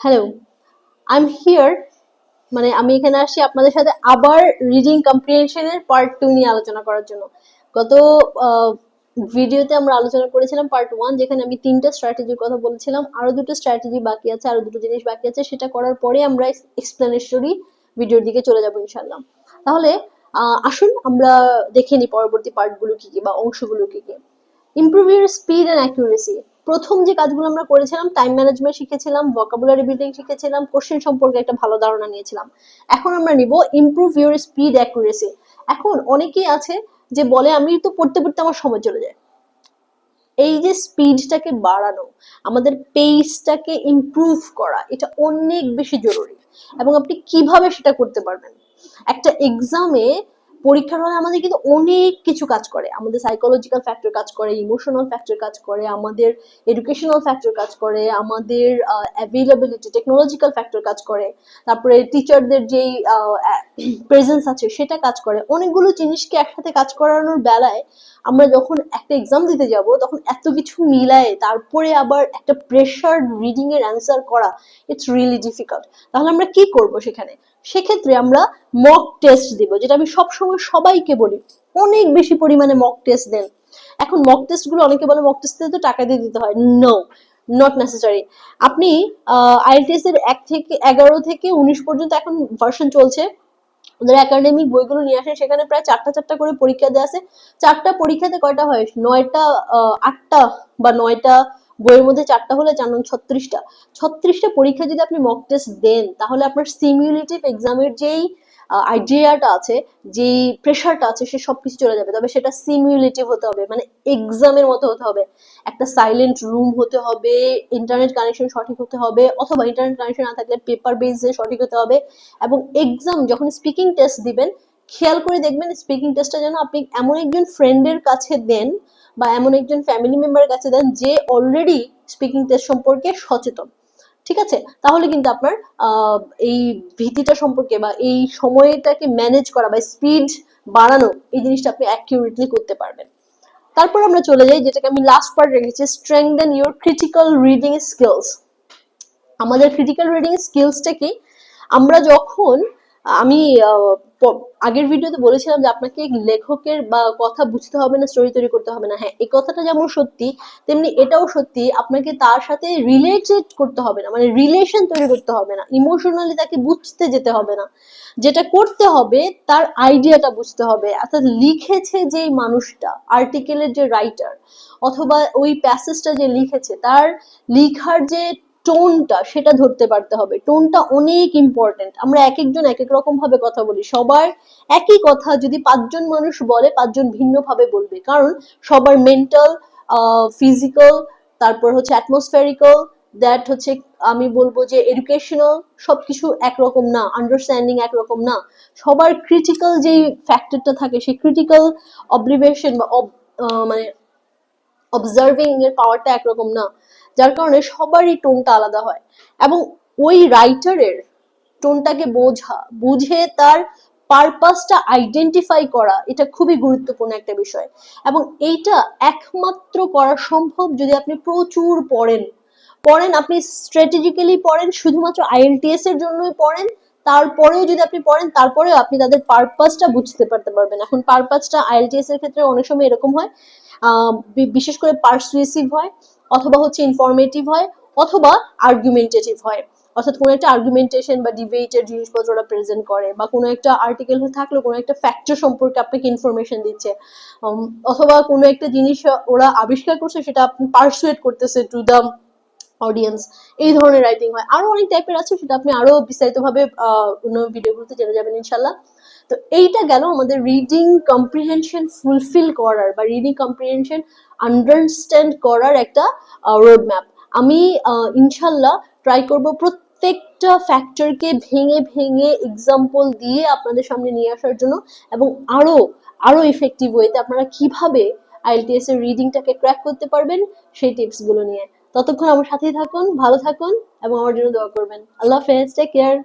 Hello, I am here. মানে আমি এখানে আসছি আপনাদের সাথে আবার রিডিং কম্প্রিহেনশনের পার্ট 2 নিয়ে আলোচনা করার জন্য। গত ভিডিওতে আমরা আলোচনা করেছিলাম পার্ট 1, যেখানে আমি 3টা স্ট্র্যাটেজির কথা বলেছিলাম। আরো দুটো স্ট্র্যাটেজি বাকি আছে, আরো দুটো জিনিস বাকি আছে। সেটা করার পরে আমরা এক্সপ্লেনেটরি ভিডিওর দিকে চলে যাব ইনশাআল্লাহ। তাহলে আসুন আমরা দেখে নিই পরবর্তী পার্টগুলো কি কি বা অংশগুলো কি কি। Improve your speed and accuracy. প্রথম যে কাজগুলো আমরা করেছিলাম, টাইম ম্যানেজমেন্ট শিখেছিলাম, ভোকাবুলারি বিল্ডিং শিখেছিলাম, কোশ্চেন সম্পর্কে একটা ভালো ধারণা নিয়েছিলাম। এখন আমরা নিব ইমপ্রুভ ইউর স্পিড অ্যাকুরেসি। এখন অনেকেই আছে যে বলে আমি তো পড়তে পড়তে আমার সময় চলে যায়। এই যে স্পিডটাকে বাড়ানো, আমাদের পেসটাকে ইমপ্রুভ করা, এটা অনেক বেশি জরুরি। এবং আপনি কিভাবে সেটা করতে পারবেন? একটা এক্সামে, পরীক্ষার হলে আমাদের কিন্তু অনেক কিছু কাজ করে। আমাদের সাইকোলজিক্যাল ফ্যাক্টর কাজ করে, ইমোশনাল ফ্যাক্টর কাজ করে, আমাদের এডুকেশনাল ফ্যাক্টর কাজ করে, আমাদের অ্যাভেলেবিলিটি টেকনোলজিক্যাল ফ্যাক্টর কাজ করে, তারপরে টিচারদের যেই প্রেজেন্স আছে সেটা কাজ করে। অনেকগুলো জিনিসকে একসাথে কাজ করানোর বেলায় আমরা যখন একটা এক্সাম দিতে যাব তখন এত কিছু মিলায়ে তারপরে আবার একটা প্রেশার রিডিং এর অ্যান্সার করা, ইটস রিয়েলি ডিফিকাল্ট। তাহলে আমরা কি করব সেখানে? সেক্ষেত্রে আমরা মক টেস্ট দিব, যেটা আমি সবসময় সবাইকে বলি, অনেক বেশি পরিমাণে মক টেস্ট দেন। এখন মক টেস্ট গুলো অনেকে বলে মক টেস্ট তো টাকা দিয়ে দিতে হয়। No, not necessary. আপনি আইএলটিএস এর 1 থেকে 11 থেকে 19 পর্যন্ত এখন ভার্সন চলছে, ওদের একাডেমিক বইগুলো নিয়ে আসেন, সেখানে প্রায় 4টা করে পরীক্ষা দেওয়া আছে। 4টা পরীক্ষাতে কয়টা হয়? 9টা, 8টা বা 9টা বইয়ের মধ্যে 4টা হলে 4 নং 36টা। 36টা পরীক্ষা যদি আপনি মক টেস্ট দেন, তাহলে আপনার সিমিউলেটিভ এক্সামের যেই আইডিয়াটা আছে, যেই প্রেশারটা আছে, সে সবকিছু চলে যাবে। তবে সেটা সিমিউলেটিভ হতে হবে, মানে এক্সামের মতো হতে হবে। একটা সাইলেন্ট রুম হতে হবে, ইন্টারনেট কানেকশন সঠিক হতে হবে, অথবা ইন্টারনেট কানেকশন না থাকলে পেপার বেসে সঠিক হতে হবে। এবং এক্সাম যখন স্পিকিং টেস্ট দিবেন, খেয়াল করে দেখবেন স্পিকিং টেস্টটা যেন আপনি এমন একজন ফ্রেন্ডের কাছে দেন বা এমন একজন ফ্যামিলি মেম্বারের কাছে দেন যে অলরেডি স্পিকিং টেস্ট সম্পর্কে সচেতন। ঠিক আছে? তাহলে কিন্তু আপনার এই ভীতিটা সম্পর্কে বা এই সময়টাকে ম্যানেজ করা বা স্পিড বাড়ানো, এই জিনিসটা আপনি অ্যাকিউরেটলি করতে পারবেন। তারপর আমরা চলে যাই, যেটাকে আমি লাস্ট পার্ট রেখেছি, strengthen your critical reading skills. আমাদের ক্রিটিক্যাল রিডিং স্কিলসটা কি? আমরা যখন, আমি আগের ভিডিওতে বলেছিলাম যে আপনাকে লেখকের বা কথা বুঝতে হবে না, স্টোরি তৈরি করতে হবে না। হ্যাঁ, এই কথাটা যেমন সত্যি, তেমনি এটাও সত্যি, আপনাকে তার সাথে রিলেটেড করতে হবে না, মানে রিলেশন তৈরি করতে হবে না, ইমোশনালি তাকে বুঝতে যেতে হবে না। যেটা করতে হবে, তার আইডিয়াটা বুঝতে হবে। অর্থাৎ লিখেছে যে মানুষটা, আর্টিকেলের যে রাইটার অথবা ওই প্যাসেজটা যে লিখেছে, তার লিখার যে টোনটা, সেটা ধরতে পারতে হবে। টোনটা অনেক ইম্পর্টেন্ট। আমরা এক একজন এক এক রকম ভাবে কথা বলি, সবার একই কথা যদি 5জন মানুষ বলে, 5জন ভিন্ন ভাবে বলবে। কারণ সবার মেন্টাল, ফিজিক্যাল, তারপর হচ্ছে অ্যাটমসফেরিক্যাল, দ্যাট হচ্ছে আমি বলবো যে এডুকেশনাল, সবকিছু একরকম না, আন্ডারস্ট্যান্ডিং একরকম না। সবার ক্রিটিক্যাল যেই ফ্যাক্টরটা থাকে, সেই ক্রিটিক্যাল অবজারভেশন বা মানে অবজার্ভিং এর পাওয়ারটা একরকম না। যার কারণে সবারই টোনটা আলাদা হয়। এবং ওই রাইটারের টোনটাকে বুঝে তার পারপাসটা আইডেন্টিফাই করা, এটা খুবই গুরুত্বপূর্ণ একটা বিষয়। এবং এইটা একমাত্র করা সম্ভব যদি আপনি প্রচুর পড়েন, আপনি স্ট্র্যাটেজিক্যালি পড়েন, শুধুমাত্র আইএলটিএস এর জন্যই পড়েন, তারপরেও যদি আপনি পড়েন, তারপরেও আপনি তাদের পারপাসটা বুঝতে পারবেন। এখন পারপাসটা আইএলটিএস এর ক্ষেত্রে অনেক সময় এরকম হয়, বিশেষ করে পারসুয়েসিভ হয়, অথবা হচ্ছে ইনফরমেটিভ হয়, অথবা আর্গুমেন্টেটিভ হয়। অর্থাৎ কোনো একটা আর্গুমেন্টেশন বা ডিবেটের জিনিসপত্র ওরা প্রেজেন্ট করে, বা কোনো একটা আর্টিকেল থাকলে কোনো একটা ফ্যাক্টর সম্পর্কে আপনাকে ইনফরমেশন দিচ্ছে, অথবা কোনো একটা জিনিস ওরা আবিষ্কার করছে, সেটা আপনি পারসুয়েট করতেছে টু দ্য অডিয়েন্স। এই ধরনের রাইটিং হয়। আরো অনেক টাইপের আছে, সেটা আপনি আরো বিস্তারিতভাবে অন্য ভিডিওগুলোতে জেনে যাবেন ইনশাল্লাহ। তো এইটা গেল আমাদের রিডিং কম্প্রিহেনশন ফুলফিল করার বা রিডিং কম্প্রিহেনশন আন্ডারস্ট্যান্ড করার একটা রোড ম্যাপ। আমি ইনশাল্লাহ ট্রাই করব প্রত্যেকটা ফ্যাক্টরকে ভেঙে ভেঙে এক্সাম্পল দিয়ে আপনাদের সামনে নিয়ে আসার জন্য, এবং আরো আরো ইফেক্টিভ ওয়েতে আপনারা কিভাবে আইএলটিএস এর রিডিংটাকে ক্র্যাক করতে পারবেন সেই টিপস গুলো নিয়ে। ততক্ষণ আমার সাথেই থাকুন, ভালো থাকুন এবং আমার জন্য দোয়া করবেন। আল্লাহ হাফেজ, টেক কেয়ার।